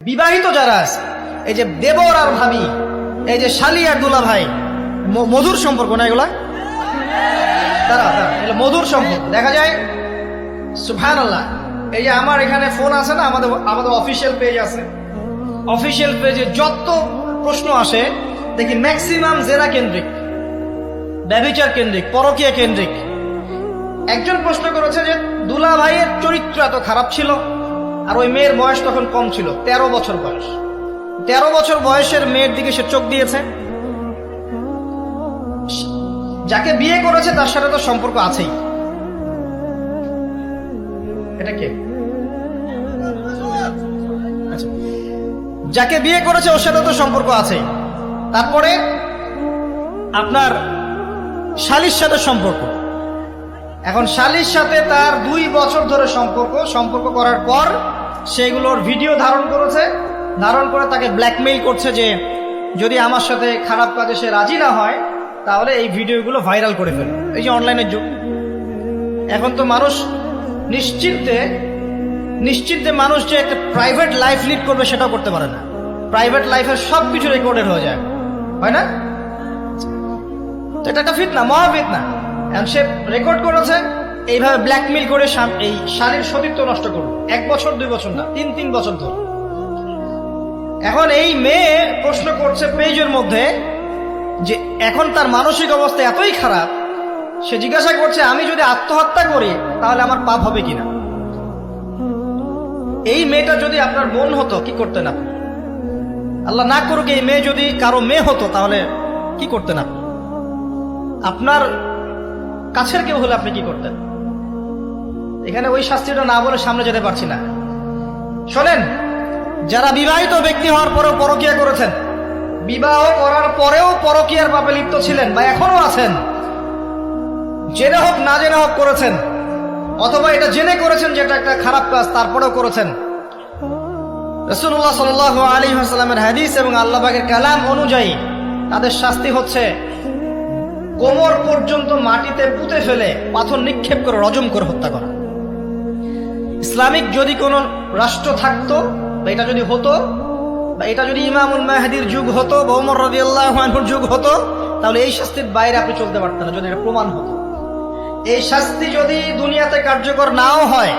বিবাহিত যারা আছে, এই যে দেবর আর ভাবি, এই যে শালি আর দুলা ভাই, মধুর সম্পর্ক না এগুলা? এগুলো মধুর সম্পর্ক দেখা যায়। সুবহানাল্লাহ। এই যে আমার এখানে ফোন আছে না, আমাদের অফিসিয়াল পেজ আছে, অফিসিয়াল পেজে যত প্রশ্ন আসে দেখি ম্যাক্সিমাম জেনা কেন্দ্রিক, ব্যভিচার কেন্দ্রিক, পরকীয়া কেন্দ্রিক। একজন প্রশ্ন করেছে যে দুলা ভাইয়ের চরিত্র এত খারাপ ছিল, আর ওই মেয়ের বয়স তখন কম ছিল, 13 বছর বয়স। 13 বছর বয়সের মেয়ের দিকে সে চোখ দিয়েছে। যাকে বিয়ে করেছে তার সাথে তো সম্পর্ক আছেই। এটা কে? আচ্ছা, যাকে বিয়ে করেছে ওর সাথে তো সম্পর্ক আছেই। তারপরে আপনার শালির সাথে সম্পর্ক। এখন শালির সাথে তার 2 বছর ধরে সম্পর্ক করার পর সেগুলোর ভিডিও ধারণ করেছে, ধারণ করে তাকে ব্ল্যাকমেইল করছে যে যদি আমার সাথে খারাপ কাজে সে রাজি না হয় তাহলে এই ভিডিওগুলো ভাইরাল করে ফেলবে। এই যে অনলাইনের যুগ, এখন তো মানুষ নিশ্চিন্তে মানুষ যে একটা প্রাইভেট লাইফ লিড করবে সেটাও করতে পারে না। প্রাইভেট লাইফের সবকিছু রেকর্ডেড হয়ে যায়, হয় না? তো এটা একটা ফিতনা, মহা ফিতনা। এখন সে রেকর্ড করেছে, এইভাবে ব্ল্যাকমেইল করে এই শালীর সতীত্ব নষ্ট করবে। 1 বছর 2 বছর না, 3 বছর ধরে। এখন এই মেয়ে প্রশ্ন করছে পেজের মধ্যে যে এখন তার মানসিক অবস্থা এতই খারাপ, সে জিজ্ঞাসা করছে আমি যদি আত্মহত্যা করি তাহলে আমার পাপ হবে কিনা। এই মেয়েটা যদি আপনার বোন হতো কি করতেন আপনি? আল্লাহ না করুক এই মেয়ে যদি কারো মেয়ে হতো তাহলে কি করতেন আপনি? আপনার কাছের কেউ হলে আপনি কি করতেন? এখানে ওই শাস্তিটা না বলে সামনে যেতে পারছি না। শোনেন, যারা বিবাহিত ব্যক্তি হওয়ার পরেও পরকীয়া করেছেন, বিবাহ করার পরেও পরকীয়ার পাপে লিপ্ত ছিলেন বা এখনো আছেন, জেনে হোক না জেনে হোক করেছেন, অথবা এটা জেনে করেছেন যেটা একটা খারাপ কাজ তারপরেও করেছেন, রাসূলুল্লাহ সাল্লাল্লাহু আলাইহি ওয়াসাল্লামের হাদিস এবং আল্লাহ পাকের কালাম অনুযায়ী তাদের শাস্তি হচ্ছে কোমর পর্যন্ত মাটিতে পুঁতে ফেলে পাথর নিক্ষেপ করে রজম করে হত্যা করা। ইসলামিক যদি কোন রাষ্ট্র থাকতো বা এটা যদি হতো, বা এটা যদি ইমামুল মাহদির যুগ হতো বা ওমর রাদিয়াল্লাহু আনহুর যুগ হতো, তাহলে এই শাস্তির বাইরে আপনি চলতে পারতেন না যদি এটা প্রমাণ হতো। এই শাস্তি যদি দুনিয়াতে কার্যকর নাও হয়,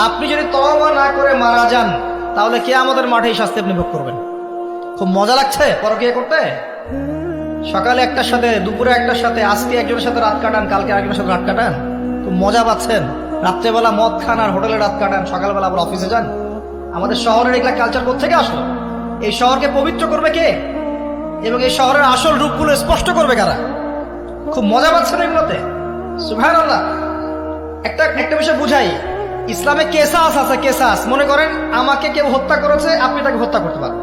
আপনি যদি তওবা না করে মারা যান তাহলে কিয়ামতের মাঠে এই শাস্তি আপনি ভোগ করবেন। খুব মজা লাগছে পরকীয়া করতে? সকালে একটার সাথে, দুপুরে একটার সাথে, আজকে একজনের সাথে রাত কাটান, কালকে আরেকজনের সাথে রাত কাটান, খুব মজা পাচ্ছেন। রাত্রেবেলা মদ খান আর হোটেলে রাত কাটান, সকালবেলা আবার অফিসে যান। আমাদের শহরের এগুলা কালচার কোত্থেকে আসলো? এই শহরকে পবিত্র করবে কে এবং এই শহরের আসল রূপগুলো স্পষ্ট করবে কারা? খুব মজা পাচ্ছেন এগুলোতে। সুবহানাল্লাহ। একটা বিষয় বুঝাই, ইসলামে কেসাস আছে, কেসাস। মনে করেন আমাকে কেউ হত্যা করেছে, আপনি তাকে হত্যা করতে পারেন।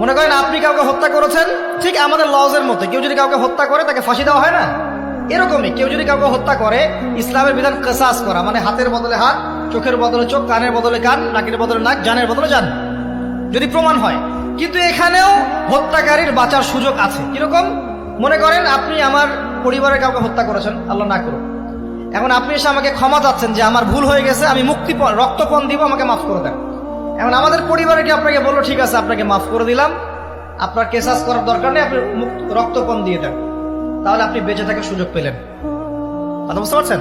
মনে করেন আপনি কাউকে হত্যা করেছেন, ঠিক আমাদের লজের মধ্যে কেউ যদি কাউকে হত্যা করে তাকে ফাঁসি দেওয়া হয় না, এরকমই কেউ যদি কাউকে হত্যা করে ইসলামের বিধান কেসাস করা, মানে হাতের বদলে হাত, চোখের বদলে চোখ, কানের বদলে কান, নাকের বদলে নাক, জানের বদলে জান, যদি প্রমাণ হয়। কিন্তু এখানেও হত্যাকারীর বাঁচার সুযোগ আছে। কিরকম? মনে করেন আপনি আমার পরিবারের কাউকে হত্যা করেছেন, আল্লাহ না করুন। এখন আপনি এসে আমাকে ক্ষমা চাচ্ছেন যে আমার ভুল হয়ে গেছে, আমি রক্তপণ দিব, আমাকে মাফ করে দেন। এখন আমাদের পরিবারে কি আপনাকে বললো ঠিক আছে আপনাকে মাফ করে দিলাম, আপনার কেসাস করার দরকার নেই, আপনি রক্তপণ দিয়ে দেন, তাহলে আপনি বেঁচে থাকার সুযোগ পেলেন। কথা বুঝতে পারছেন?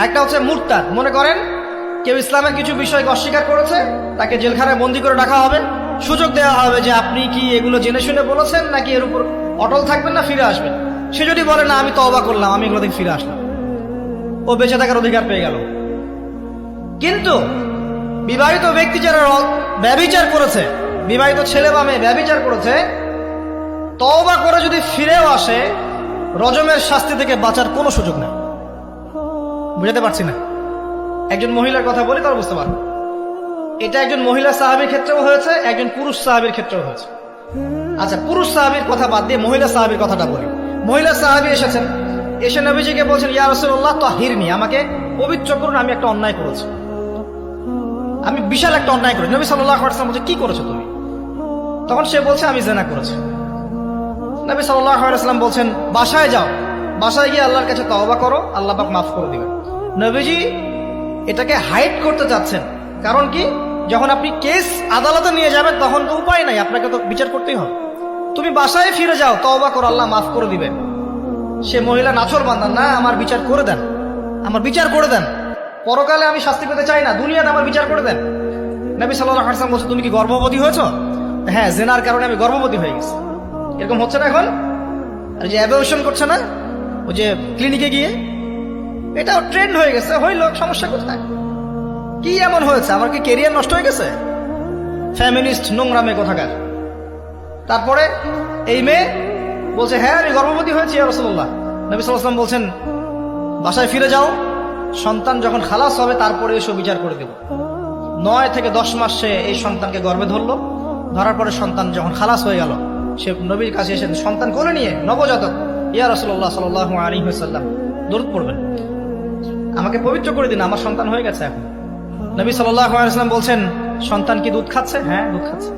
একটা হচ্ছে মুরতাদ। মনে করেন কেউ ইসলামের কিছু বিষয়কে অস্বীকার করেছে, তাকে জেলখানায় বন্দী করে রাখা হবে, সুযোগ দেওয়া হবে যে আপনি কি এগুলো জেনে শুনে বলেছেন নাকি এর উপর অটল থাকবেন না ফিরে আসবেন। সে যদি বলে না আমি তওবা করলাম, আমি এগুলো থেকে ফিরে আসলাম, ও বেঁচে থাকার অধিকার পেয়ে গেল। কিন্তু বিবাহিত ব্যক্তি যারা ব্যভিচার করেছে, বিবাহিত ছেলে বা মেয়ে ব্যভিচার করেছে, তওবা করে যদি ফিরেও আসে, রজমের শাস্তি থেকে বাঁচার কোনো সুযোগ নেই। বুঝাতে পারছি না? একজন মহিলার কথা বলি তারা বুঝতে পারবে। এটা একজন মহিলা সাহাবীর ক্ষেত্রেও হয়েছে, একজন পুরুষ সাহাবীর ক্ষেত্রেও হয়েছে। আচ্ছা, পুরুষ সাহাবীর কথা বাদ দিয়ে মহিলা সাহাবীর কথাটা বলি। মহিলা সাহাবী এসেছেন, এসে নবীজিকে বলছেন ইয়া রাসূলুল্লাহ তাহিরনি, আমাকে পবিত্র করুন, আমি একটা অন্যায় করেছি, আমি বিশাল একটা অন্যায় করেছি। নবী সাল্লাল্লাহু আলাইহি ওয়াসাল্লাম বলছে কি করেছো তুমি? তখন সে বলছে আমি জিনা করেছি। নবী সাল্লাল্লাহু আলাইহি ওয়াসাল্লাম বলছেন বাসায় যাও, বাসায় গিয়ে আল্লাহর কাছে তওবা করো, আল্লাহ পাক মাফ করে দিবেন। নবীজি এটাকে হাইড করতে চাচ্ছেন, কারণ কি? যখন আপনি কেস আদালতে নিয়ে যাবেন তখন তো উপায় নাই, আপনাকে তো বিচার করতেই হবে। তুমি বাসায় ফিরে যাও, তওবা করো, আল্লাহ মাফ করে দিবেন। সে মহিলা নাছরবান্দা, না আমার বিচার করে দেন, আমার বিচার করে দেন, পরকালে আমি শাস্তি পেতে চাই না, দুনিয়াতে আমার বিচার করে দেন। নবী সাল্লাল্লাহু আলাইহি ওয়াসাল্লাম বলছে, তুমি কি গর্ভবতী হয়েছো? হ্যাঁ, জেনার কারণে আমি গর্ভবতী হয়ে গেছি। এরকম হচ্ছে না এখন? আর যে অ্যাবর্শন করছে না ওই যে ক্লিনিকে গিয়ে, এটাও ট্রেন্ড হয়ে গেছে। হইল, সমস্যা কোথায়? কি এমন হয়েছে? আমার কি কেরিয়ার নষ্ট হয়ে গেছে? ফ্যামিলিস্ট নোংরা মেয়ে কোথাকার। তারপরে এই মেয়ে বলছে, হ্যাঁ আমি গর্ভবতী হয়েছি ইয়া রাসূলুল্লাহ। নবী সাল্লাল্লাহু আলাইহি ওয়াসাল্লাম বলছেন, বাসায় ফিরে যাও, সন্তান যখন খালাস হবে তারপরে এসে বিচার করে দেব। 9 থেকে 10 মাস সে এই সন্তানকে গর্ভে ধরলো। ধরার পরে সন্তান যখন খালাস হয়ে গেল, সে নবীর কাছে এসে সন্তান কোলে নিয়ে, নবজাতক, ইয়া রাসূলুল্লাহ সাল্লাল্লাহু আলাইহি ওয়াসাল্লাম দরুদ পড়বেন, আমাকে পবিত্র করে দিন, আমার সন্তান হয়ে গেছে এখন। নবী সাল্লাল্লাহু আলাইহি ওয়াসাল্লাম বলছেন, সন্তান কি দুধ খাচ্ছে? হ্যাঁ দুধ খাচ্ছে।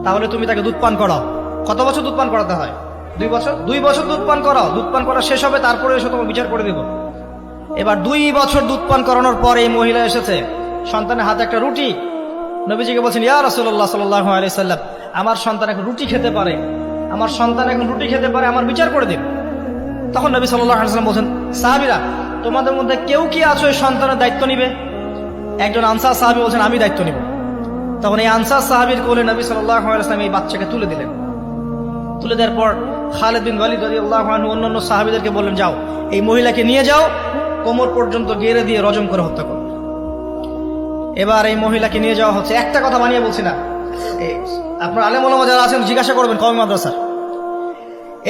তাহলে তুমি তাকে দুধ পান করাও। কত বছর দুধ পান করাতে হয়? 2 বছর। 2 বছর দুধ পান করাও, দুধ পান করা শেষ হবে তারপরে এসে তোমার বিচার করে দেব। এবার 2 বছর দুধ পান করানোর পরে এই মহিলা এসেছে, সন্তানের হাতে একটা রুটি। নবীজিকে বলছেন, ইয়া রাসূলুল্লাহ সাল্লাল্লাহু আলাইহি সাল্লাম, আমার সন্তান এখন রুটি খেতে পারে, আমার সন্তান এখন রুটি খেতে পারে, আমার বিচার করে দিন। তখন নবী সাল্লাল্লাহু আলাইহি সাল্লাম বলছেন, সাহাবীরা, তোমাদের মধ্যে কেউ কি আছো এই সন্তানের দায়িত্ব নিবে? একজন আনসার সাহাবী বলছেন, আমি দায়িত্ব নিব। তখন এই আনসার সাহাবীর কোলে নবী সাল্লাল্লাহু আলাইহি সাল্লাম এই বাচ্চাকে তুলে দিলেন। তুলে দেওয়ার পর খালিদ বিন ওয়ালিদ রাদিয়াল্লাহু আনহু অন্যান্য সাহাবীদেরকে বললেন, যাও এই মহিলাকে নিয়ে যাও, কোমর পর্যন্ত গেড়ে দিয়ে রজম করে হত্যা করো। এবার এই মহিলাকে নিয়ে যাওয়া হচ্ছে। একটা কথা বানিয়ে বলছি না, আপনার আলেম ওলামা যারা আছেন জিজ্ঞাসা করবেন কওমি মাদ্রাসার।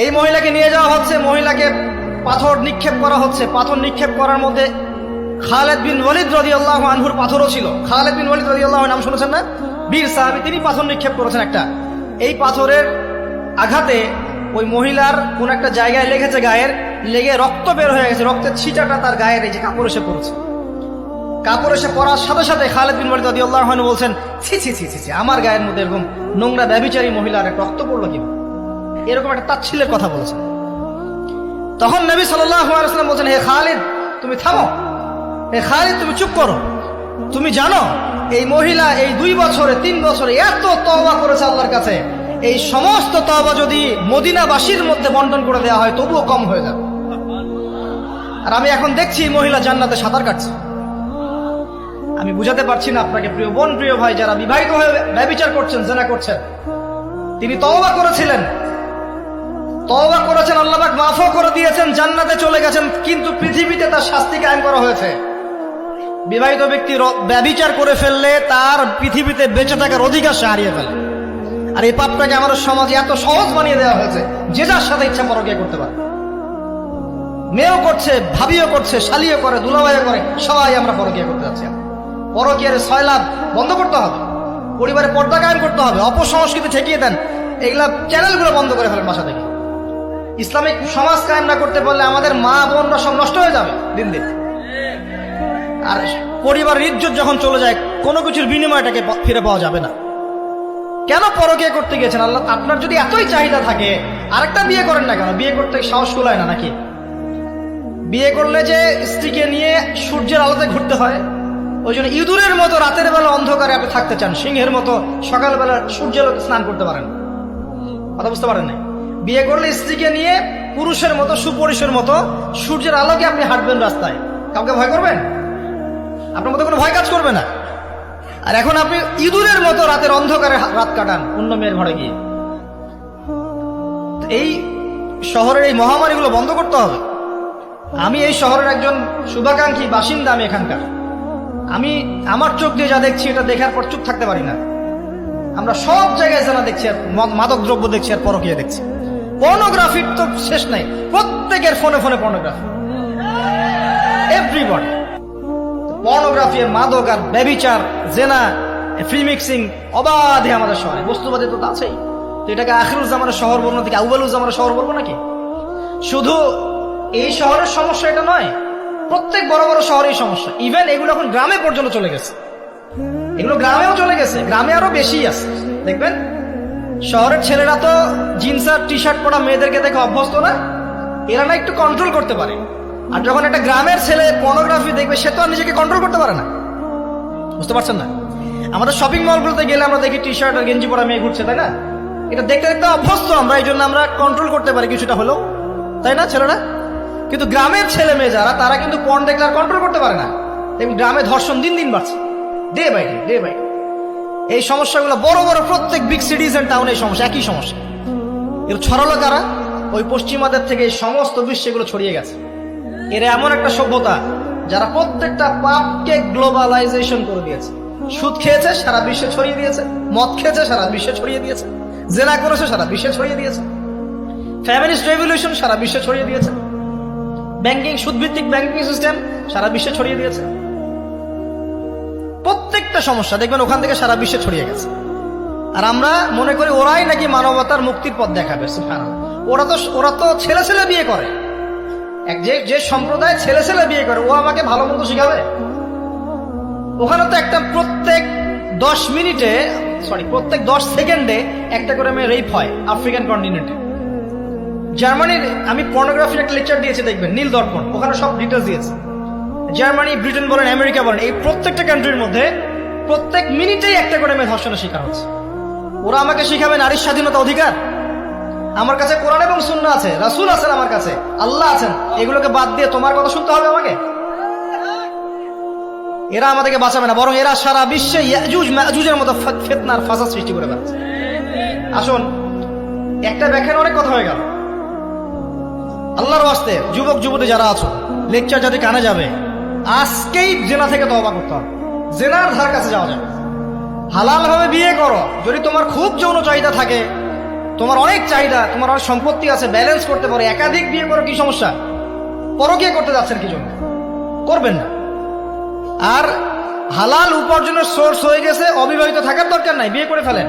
এই মহিলাকে নিয়ে যাওয়া হচ্ছে, মহিলাকে পাথর নিক্ষেপ করা হচ্ছে। পাথর নিক্ষেপ করার মধ্যে খালিদ বিন ওয়ালিদ রাদিয়াল্লাহু আনহুর পাথরও ছিল। খালিদ বিন ওয়ালিদ রাদিয়াল্লাহু আনহু নাম শুনেছেন না? বীর সাহাবী, তিনি পাথর নিক্ষেপ করেছেন একটা। এই পাথরের আঘাতে ওই মহিলার কোন একটা জায়গায় লেগেছে, গায়ের লেগে রক্ত বের হয়ে গেছে। রক্তের ছিটাটা তার গায়ের এই যে কাপড় এসে পড়েছে। কাপড় এসে পড়ার সাথে সাথে খালিদ বিন ওয়ালিদ রাদিয়াল্লাহু আনহু বলছেন, ছি ছি ছি ছি, আমার গায়ের মধ্যে এরকম নোংরা ব্যভিচারী মহিলার রক্ত পড়লো কি? এরকম একটা তাচ্ছিল্যের কথা বলেছেন। তখন নবী সাল্লাল্লাহু আলাইহি ওয়াসাল্লাম বলছেন, হে খালিদ তুমি থামো, হে খালিদ তুমি চুপ করো। তুমি জানো এই মহিলা এই 2 বছরে 3 বছরে এত তওবা করেছে আল্লাহর কাছে, এই সমস্ত তওবা যদি মদিনাবাসীর মধ্যে বন্টন করে দেওয়া হয় তবুও কম হয়ে যাবে। আর আমি এখন দেখছি মহিলা জান্নাতে সাঁতার কাটছে। আমি বুঝাতে পারছি না আপনাকে প্রিয় বোন, প্রিয় ভাই, যারা বিবাহিত হয়ে ব্যভিচার করছেন, জিনা করছেন, তিনি তওবা করেছিলেন, তওবা করেছেন, আল্লাহ পাক মাফও করে দিয়েছেন, জান্নাতে চলে গেছেন, কিন্তু পৃথিবীতে তার শাস্তি কায়েম করা হয়েছে। বিবাহিত ব্যক্তি ব্যভিচার করে ফেললে তার পৃথিবীতে বেঁচে থাকার অধিকার সে হারিয়ে ফেলে। আর এই পাপটাকে আমাদের সমাজে এত সহজ বানিয়ে দেওয়া হয়েছে, যে যার সাথে ইচ্ছা পরকীয়া করতে পারে। মেয়েও করছে, ভাবিও করছে, শালিও করে, দুলাভাইও করে, সবাই আমরা পরকীয়া করতে যাচ্ছি। পরকীয়ার 6 লাভ বন্ধ করতে হবে, পরিবারে পর্দা কায়েম করতে হবে, অপসংস্কৃতি ঠেকিয়ে দেন, এগুলা চ্যানেলগুলো বন্ধ করে ফেলেন বাসা থেকে। ইসলামিক সমাজ কায়েম না করতে পারলে আমাদের মা বোনরা সব নষ্ট হয়ে যাবে দিন দিন। আর পরিবারের ইজ্জত যখন চলে যায়, কোনো কিছুর বিনিময়টাকে ফিরে পাওয়া যাবে না। কেন পরকীয়া করতে গেছেন? আল্লাহ, আপনার যদি এতই চাহিদা থাকে আরেকটা বিয়ে করেন না কেন? বিয়ে করতে সাহস কুলায় না নাকি? বিয়ে করলে যে স্ত্রীকে নিয়ে সূর্যের আলোতে ঘুরতে হয়, ওই জন্য ইঁদুরের মতো রাতের বেলা অন্ধকারে আপনি থাকতে চান, সিংহের মতো সকালবেলা সূর্যের আলোতে স্নান করতে পারেন। কথা বুঝতে পারেন না? বিয়ে করলে স্ত্রীকে নিয়ে পুরুষের মতো, সুপুরুষের মতো সূর্যের আলোকে আপনি হাঁটবেন রাস্তায়, কাউকে ভয় করবেন? আপনার মতো কোনো ভয় কাজ করবে না। আর এখন আপনি ইঁদুরের মতো রাতের অন্ধকারে রাত কাটান অন্য মেয়ের ঘরে গিয়ে। এই শহরের এই মহামারীগুলো বন্ধ করতে হবে। আমি এই শহরের একজন শুভাকাঙ্ক্ষী বাসিন্দা, আমি এখানকার। আমি আমার চোখ দিয়ে যা দেখছি, এটা দেখার পর চুপ থাকতে পারি না। আমরা সব জায়গায় জানা দেখছি, আর মাদক দ্রব্য দেখছি, আর পরকীয়া দেখছি। পর্নোগ্রাফির তো শেষ নাই, প্রত্যেকের ফোনে ফোনে পর্নোগ্রাফি, এভরিবডি। পর্নোগ্রাফি, মাদক আর ব্যভিচার, জেনা, ফ্রি মিক্সিং অবাধে আমাদের শহরে। বস্তুবাদী তো আছেই। তো এটাকে আখিরুল জামানের শহর বলবো নাকি আউয়ালুল জামানের শহর বলবো নাকি? শুধু এই শহরের সমস্যা এটা নয়, প্রত্যেক বড় বড় শহরেই সমস্যা। ইভেন এগুলো এখন গ্রামে পর্যন্ত চলে গেছে, এগুলো গ্রামেও চলে গেছে, গ্রামে আরো বেশি আছে। দেখবেন শহরের ছেলেরা তো জিন্স আর টি শার্ট পরা মেয়েদেরকে দেখে অভ্যস্ত না, এরা না একটু কন্ট্রোল করতে পারে। আর যখন একটা গ্রামের ছেলে পর্নোগ্রাফি দেখবে, সে তো আর নিজেকে কন্ট্রোল করতে পারে না। বুঝতে পারছেন না? আমাদের শপিং মলগুলোতে গেলে আমরা দেখি টি শার্ট আর গেঞ্জি পরা মেয়ে ঘুরছে, তাই না? এটা দেখতে দেখতে অভ্যস্ত আমরা, এই জন্য আমরা কন্ট্রোল করতে পারি কিছুটা হলেও, তাই না ছেলেরা? কিন্তু গ্রামের ছেলে মেয়ে যারা, তারা কিন্তু পর্ন দেখলে আর কন্ট্রোল করতে পারে না। এবং গ্রামে ধর্ষণ দিন দিন বাড়ছে, day by day by day. এই সমস্যাগুলো বড় বড় প্রত্যেক বিগ সিটিজ এন্ড টাউনে এই সমস্যা, একই সমস্যা। এর ছড়ালো কারা? ওই পশ্চিমাদের থেকে এই সমস্ত বিশ্বে এগুলো ছড়িয়ে গেছে। এরা এমন একটা সভ্যতা যারা প্রত্যেকটা পাপকে গ্লোবালাইজেশন করে দিয়েছে। সুদ খেয়েছে, সারা বিশ্বে ছড়িয়ে দিয়েছে। মদ খেয়েছে, সারা বিশ্বে ছড়িয়ে দিয়েছে। জেনা করেছে, সারা বিশ্বে ছড়িয়ে দিয়েছে। ফ্যামিলিস্ট রেভলিউশন সারা বিশ্বে ছড়িয়ে দিয়েছে। ব্যাংকিং, সুদভিত্তিক ব্যাংকিং সিস্টেম সারা বিশ্বে ছড়িয়ে দিয়েছে। প্রত্যেকটা সমস্যা দেখবেন ওখান থেকে সারা বিশ্বে ছড়িয়ে গেছে। আর আমরা মনে করি ওরাই নাকি মানবতার মুক্তির পথ দেখাবে। ওরা তো ছেলে ছেলে বিয়ে করে। যে সম্প্রদায় ছেলে ছেলে বিয়ে করে, ও আমাকে ভালো মন্দ শিখাবে? ওখানে তো একটা প্রত্যেক 10 সেকেন্ডে একটা করে মেয়ে রেপ হয় আফ্রিকান কন্টিনেন্টে। জার্মানির আমি পর্নোগ্রাফির একটা লেকচার দিয়েছি, দেখবেন নীল দর্পণ, ওখানে সব ডিটেলস দিয়েছে। জার্মানি, ব্রিটেন বলেন, আমেরিকা বলেন, এই প্রত্যেকটা কান্ট্রির মধ্যে প্রত্যেক মিনিটেই একটা করে মেয়ে ধর্ষণের শিকার হচ্ছে। ওরা আমাকে শিখাবে নারীর স্বাধীনতা, অধিকার? আমার কাছে কোরআন এবং সুন্নাহ আছে, রাসূল আছেন, আমার কাছে আল্লাহ আছেন। এগুলোকে বাদ দিয়ে তোমার কথা শুনতে হবে আমাকে? এরা আমাদেরকে বাঁচাবে না, বরং এরা সারা বিশ্বে ইয়াজুজ মাজুজের মতো ফিতনার ফাসাদ সৃষ্টি করে বেড়াচ্ছে। আসুন, একটা ব্যাখ্যার অনেক কথা হয়ে গেল। আল্লাহর ওয়াস্তে যুবক যুবতী যারা আছো, লেকচার যাতে কানে যাবে, আজকেই জেনা থেকে তওবা করতে হবে। জেনার ধার কাছে যাওয়া যাবে। হালাল ভাবে বিয়ে করো। যদি তোমার খুব যৌন চাহিদা থাকে, তোমার অনেক চাহিদা, তোমার অনেক সম্পত্তি আছে, ব্যালেন্স করতে পারো, একাধিক বিয়ে করো, কি সমস্যা? পরকীয়া করতে যাচ্ছেন কি জন্য? করবেন না। আর হালাল উপার্জনের সোর্স হয়ে গেছে, অবিবাহিত থাকার দরকার নাই, বিয়ে করে ফেলেন।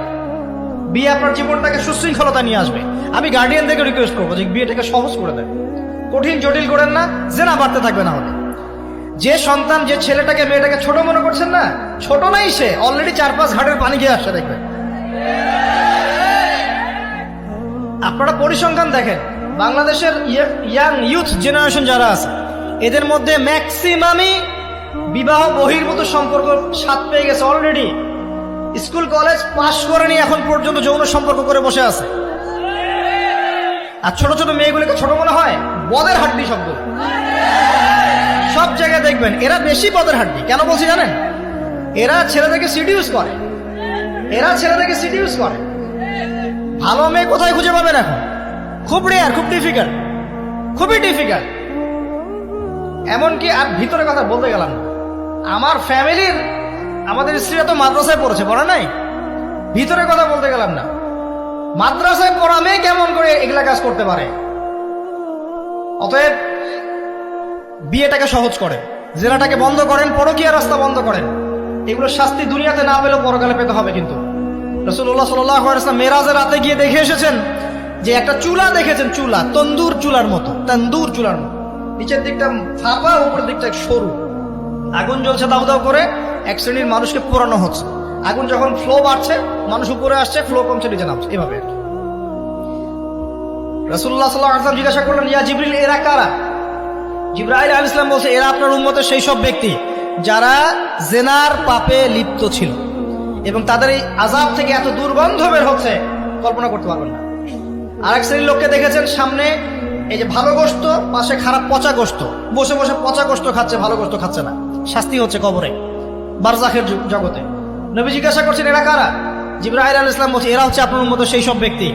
বিয়ে আপনার জীবনটাকে সুশৃঙ্খলতা নিয়ে আসবে। আমি গার্ডিয়ানদেরকে রিকোয়েস্ট করবো যে বিয়েটাকে সহজ করে দেন, কঠিন জটিল করেন না, জেনা বাড়তে থাকবে না হলে। যে সন্তান, যে ছেলেটাকে মেয়েটাকে ছোট মনে করছেন না, ছোট নাই, সে অলরেডি 4-5 ঘাটের পানি খেয়ে আসছে, দেখবেন। আপনারা পরিসংখ্যান দেখেন, বাংলাদেশের ইয়াং ইউথ জেনারেশন যারা আছে, এদের মধ্যে ম্যাক্সিমামই বিবাহ বহির্ভূত সম্পর্ক স্বাদ পেয়ে গেছে অলরেডি। স্কুল কলেজ পাশ করেনি, এখন পর্যন্ত যৌন সম্পর্ক করে বসে আছে। আর ছোট ছোট মেয়েগুলোকে ছোট মনে হয়, বদের হাড্ডি শব্দ সব জায়গায় দেখবেন। এরা বেশি বদের হাড্ডি। কেন বলছি জানেন? এরা ছেলেদেরকে সিডিউস করে। ভালো মেয়ে কোথায় খুঁজে পাবেন এখন? খুব রেয়ার, খুব ডিফিকাল্ট, খুবই ডিফিকাল্ট। এমনকি আর ভিতরে কথা বলতে গেলাম না, আমার ফ্যামিলির, আমাদের স্ত্রীরা তো মাদ্রাসায় পড়েছে, পড়ে নাই? ভিতরে কথা বলতে গেলাম না, মাদ্রাসায় পড়া মেয়ে কেমন করে এগুলা কাজ করতে পারে? অতএব বিয়েটাকে সহজ করেন, জেনাটাকে বন্ধ করেন, পরকীয়ার রাস্তা বন্ধ করেন। এগুলো শাস্তি দুনিয়াতে না পেলেও পরকালে পেতে হবে। কিন্তু রাসূলুল্লাহ সাল্লাল্লাহু আলাইহি ওয়াসাল্লাম মেরাজের রাতে গিয়ে দেখে এসেছেন যে একটা চুলা দেখেছেন, চুলা তন্দুর চুলার মতো, নিচের দিকটা ফাঁপা, উপরের দিকটা সরু, আগুন জ্বলছে দাউ দাউ করে, এক শ্রেণীর মানুষকে পোড়ানো হচ্ছে। আগুন যখন ফ্লো বাড়ছে, মানুষ উপরে আসছে, ফ্লো কমছে, নিচে নামছে, এভাবে। রাসূলুল্লাহ সাল্লাল্লাহু আলাইহি ওয়াসাল্লাম জিজ্ঞাসা করলেন, ইয়া জিবরিল, এরা কারা? জিবরাইল আলাইহিস সালাম বলছে, এরা আপনার উম্মতের সেই সব ব্যক্তি যারা জেনার পাপে লিপ্ত ছিল, এবং তাদের এই আযাব থেকে এত দুর্গন্ধ বের হচ্ছে কল্পনা করতে পারবেন না। আরেক শ্রেণীর লোককে দেখেছেন, সামনে এই যে ভালো গোশত, পাশে খারাপ পচা গোশত, বসে বসে পচা গোশত খাচ্ছে, ভালো গোশত খাচ্ছে না। শাস্তি হচ্ছে কবরে, বারজাখের জগতে। নবী জিজ্ঞাসা করছেন, এরা কারা? জিবরাইল আলাইহিস সালাম বলছে, এরা হচ্ছে আপনার উম্মতের সেই সব ব্যক্তি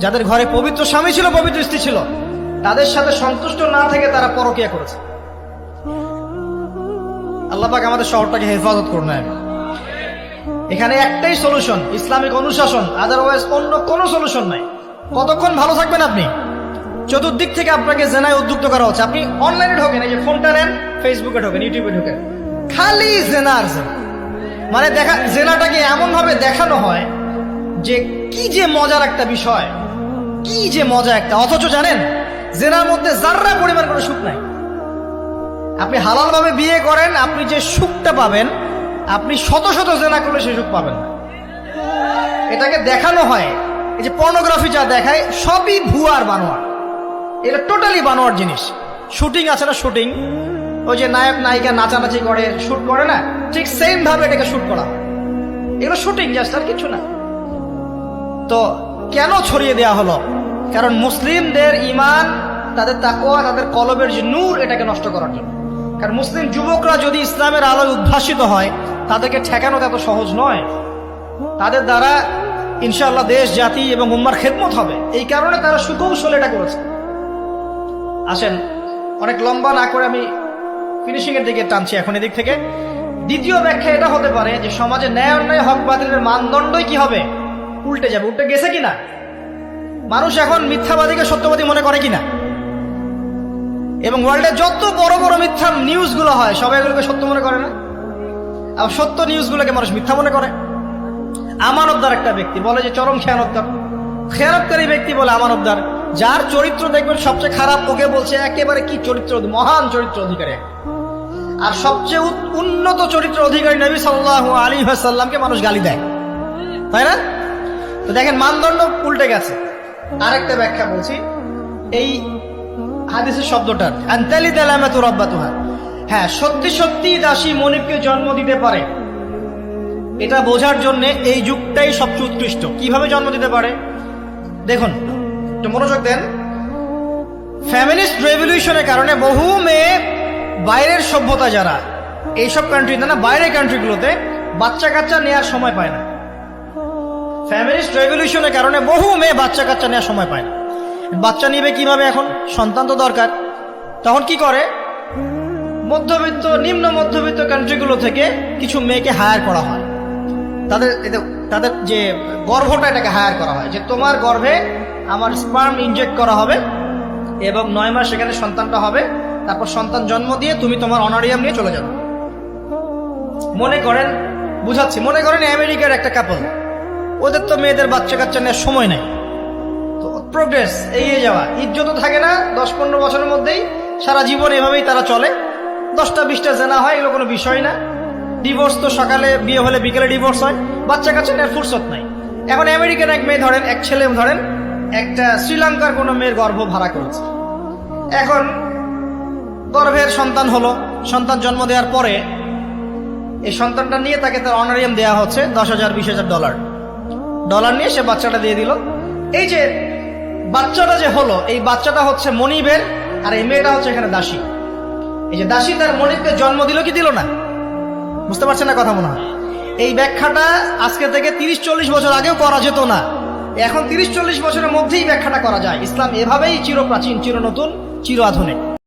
যাদের ঘরে পবিত্র স্বামী ছিল, পবিত্র স্ত্রী ছিল, তাদের সাথে সন্তুষ্ট না থেকে তারা পরকীয়া করেছে। আল্লাহ পাক আমাদের শহরটাকে হেফাজত করুন। এখানে একটাই সলিউশন, ইসলামিক অনুশাসন, আদারওয়াইজ অন্য কোনো সলিউশন নাই। কতক্ষণ ভালো থাকবেন আপনি? চতুর্দিক থেকে আপনাকে জেনায় উদ্যুক্ত করা হচ্ছে। আপনি অনলাইনে ঢোকেন, এই যে ফোনটা নেন, ফেসবুকে ঢোকেন, ইউটিউবে ঢোকেন, খালি জেনার জেনা। মানে জেনাটাকে এমন ভাবে দেখানো হয় যে কি যে মজার একটা বিষয়, কি যে মজা একটা। অথচ জানেন, জেনার মধ্যে যার্রা পরিমাণ কোনো সুখ নাই। আপনি হালাল ভাবে বিয়ে করেন, আপনি যে সুখটা পাবেন, আপনি শত শত জেনা করলে সেই সুখ পাবেন না। এটাকে দেখানো হয়, এই যে পর্নোগ্রাফি যা দেখায়, সবই ভুয়ার বানোয়ার। এটা টোটালি বানোয়ার জিনিস। শুটিং আছে না, শুটিং, ওই যে নায়ক নায়িকা নাচানাচি করে, শুট করে না, ঠিক সেম ভাবে এটাকে শুট করা হয়। এগুলো শুটিং জাস্ট, আর কিছু না। তো কেন ছড়িয়ে দেওয়া হলো? কারণ মুসলিমদের ঈমান, তাদের তাকওয়া, তাদের কলবের যে নূর, এটাকে নষ্ট করার জন্য। কারণ মুসলিম যুবকরা যদি ইসলামের আলোয় উদ্ভাসিত হয়, তাদেরকে ঠেকানো এত সহজ নয়। তাদের দ্বারা ইনশাআল্লাহ দেশ, জাতি এবং উম্মার খেদমত হবে। এই কারণে তারা সুকৌশল এটা করেছে। আসেন, অনেক লম্বা না করে আমি ফিনিশিং এর দিকে টানছি এখন এদিক থেকে। দ্বিতীয় ব্যাখ্যা এটা হতে পারে যে সমাজে ন্যায় অন্যায়, হক বাতিলের মানদণ্ডই কি হবে? উল্টে যাবে। উল্টে গেছে কিনা? মানুষ এখন মিথ্যাবাদীকে সত্যবাদী মনে করে কিনা? এবং ওয়ার্ল্ডে যত বড় বড় মিথ্যা নিউজগুলো হয়, সবাই এগুলোকে সত্য মনে করে না? আর সত্য নিউজগুলোকে মানুষ মিথ্যা মনে করে। আমানতদার একটা ব্যক্তি বলে যে চরম খেয়ানতদার, খেয়ানতকারী ব্যক্তি বলে আমানতদার। যার চরিত্র দেখবেন সবচেয়ে খারাপ, ওকে বলছে একেবারে কি চরিত্র, মহান চরিত্র অধিকারী। আর সবচেয়ে উন্নত চরিত্র অধিকারী নবী সাল্লাল্লাহু আলাইহি ওয়াসাল্লামকে মানুষ গালি দেয়, তাই না? তো দেখেন, মানদণ্ড উল্টে গেছে। আরেকটা ব্যাখ্যা বলছি এই হাদিসের শব্দটার, আনতালিদ আলামাতু রাব্বাতুহা। হ্যাঁ, সত্যি সত্যি দাসী মনিবকে জন্ম দিতে পারে, এটা বোঝার জন্য এই যুগটাই সবচেয়ে উৎকৃষ্ট। কিভাবে জন্ম দিতে পারে দেখুন, একটু মনোযোগ দেন। ফ্যামিলিস্ট রেভলিউশনের কারণে বহু মেয়ে বাইরের সভ্যতা, যারা এইসব কান্ট্রিতে না, বাইরের কান্ট্রিগুলোতে বাচ্চা কাচ্চা নেওয়ার সময় পায় না। ফ্যামিলিস্ট রেভলিউশনের কারণে বহু মেয়ে বাচ্চা কাচ্চা নেওয়ার সময় পায় না। বাচ্চা নিবে কিভাবে? এখন সন্তান তো দরকার। তখন কি করে? মধ্যবিত্ত, নিম্ন মধ্যবিত্ত কান্ট্রিগুলো থেকে কিছু মেয়েকে হায়ার করা হয়। তাদের যে গর্ভটা, এটাকে হায়ার করা হয় যে তোমার গর্ভে আমার স্পার্ম ইনজেক্ট করা হবে এবং 9 মাস সেখানে সন্তানটা হবে। তারপর সন্তান জন্ম দিয়ে তুমি তোমার অনারিয়াম নিয়ে চলে যাবে। মনে করেন, বুঝাচ্ছি, মনে করেন আমেরিকার একটা কাপল, ওদের তো মেয়েদের বাচ্চা কাচ্চা নেওয়ার সময় নাই। তো প্রোগ্রেস, এগিয়ে যাওয়া, ইজ্জতও থাকে না। 10-15 বছরের মধ্যেই সারা জীবন এভাবেই তারা চলে। 10টা-20টা জেনা হয়, এগুলো কোনো বিষয় না। ডিভোর্স তো সকালে বিয়ে হলে বিকেলে ডিভোর্স হয়। বাচ্চা কাচ্চা নেওয়ার ফুরসত নাই। এখন আমেরিকান এক মেয়ে ধরেন, এক ছেলে ধরেন, একটা শ্রীলঙ্কার কোনো মেয়ের গর্ভ ভাড়া করেছে। এখন গর্ভের সন্তান হলো। সন্তান জন্ম দেওয়ার পরে এই সন্তানটা নিয়ে তাকে তার অনারিয়াম দেওয়া হচ্ছে $10,000-20,000 ডলার নিয়ে সে বাচ্চাটা দিয়ে দিল। এই যে বাচ্চাটা যে হলো, এই বাচ্চাটা হচ্ছে মনিবের, আর এই মেয়েটা হচ্ছে এখানে দাসী। এই যে দাসী তার মনিবকে জন্ম দিল কি দিল না? বুঝতে পারছেন না কথা মনে হয়? এই ব্যাখ্যাটা আজকে থেকে 30-40 বছর আগেও করা যেত না। এখন 30-40 বছরের মধ্যেই ব্যাখ্যাটা করা যায়। ইসলাম এভাবেই চিরপ্রাচীন, চির নতুন, চির আধুনিক।